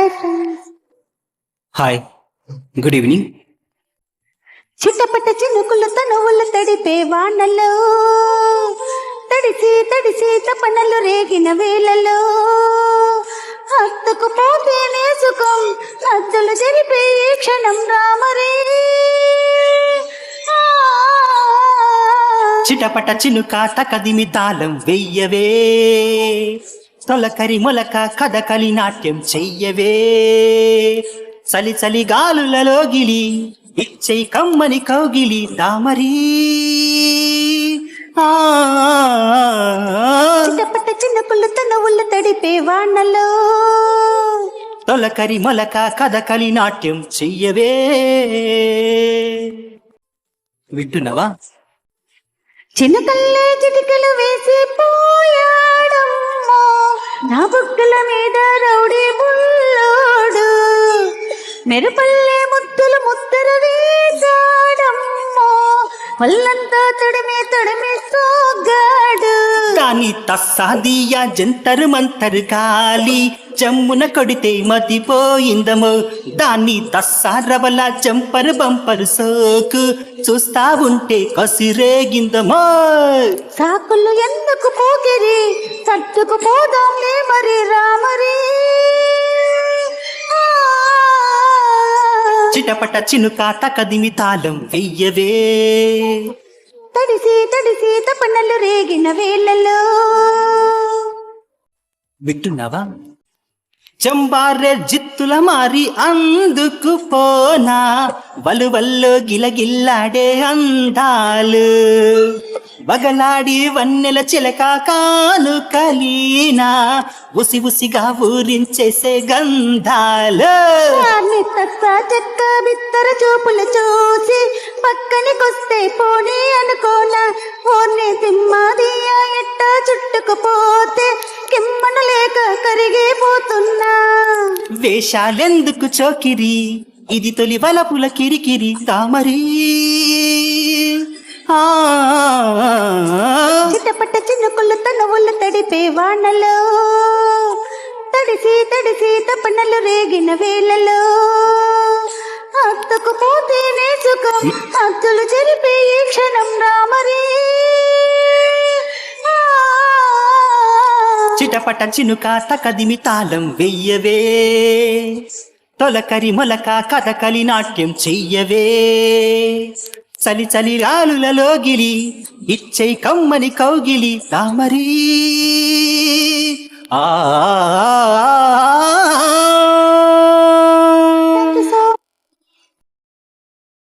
Hi friends. Hi, good evening. చిట్టపట్ట చినుకులతో నువ్వులు తడిపే వానలో తడిసి తడిసి తపనలు రేగిన వేళలో హత్తుకు పోతే నేసుకం నద్దులు జరిపే ఈ క్షణం రామరే. చిటపట చినుక తకదిమి తాళం వెయ్యవే, తొలకరి మొలక కథకలి నాట్యం చెయ్యవే, చలి చలి గాలులలో గిలి ఇచ్చై కమ్మని కౌగిలి దామరి. చిట్టపట్ట చినుకులతో నువ్వులు తడిపే వానలో తొలకరి మొలక కథకలి నాట్యం చెయ్యవే. వింటున్నావా? చిన్నకల్లే చిటికలు వేసి పోయాడమ్మో నా బుగ్గల మీద రౌడీ బుల్లోడు, మెరుపల్లే ముద్దులు ముద్దర వేసాడమ్మో వల్లంతా తడిమి తడిమి సోగాడు. దాని తస్సాదియా జంతరు మంతరు గాలి జమ్మున కొడితే మతిపోయిందమో, దాన్ని తస్సారవల జంపరు బంపరు సోకు చూస్తా ఉంటే కసిరేగిందమో. సాకులు ఎందుకు పోగిరి సర్దుకు పోదాంలే మరి రామరి. చిటపట చినుక తకదిమి తాళం వెయ్యవే, తడిసి తడిసి తపనలు రేగిన వేళలో. వింటున్నావా? చంబారె జిత్తుల మారి అందుకు పోనా వలువల్లో గిలగిల్లాడే అందాలు, బగలాడి వన్నెల చిలక కాను కలీనా ఉసి ఉసిగా ఊరించేసే గంధాలు. చెక్క బిత్తర చూపులు చూసి పక్కనికొస్తే పోనీ అనుకోనా, ఓర్ని సింహాదియా ఎట్ట చుట్టుకుపోతే కిమ్మన లేక కరిగిపోతున్నా. వేషాలెందుకు చోకిరి, ఇది తొలి వలపుల కిరికిరి తామరి. చిట్టపట్ట చినుకులతో నువ్వులు తడిపే వానలో తడిసి తడిసి తపనలు రేగిన వేళలో హత్తుకు పోతే నేసుకం హత్తులు జరిపే ఈ క్షణం రామరి. చిటపట చినుక తకదిమి తాళం వెయ్యవే, తొలకరి మొలక కథకలి నాట్యం చెయ్యవే, చలి చలి గాలులలో గిలి ఇచ్చై కమ్మని కౌగిలి దామరి. ఆ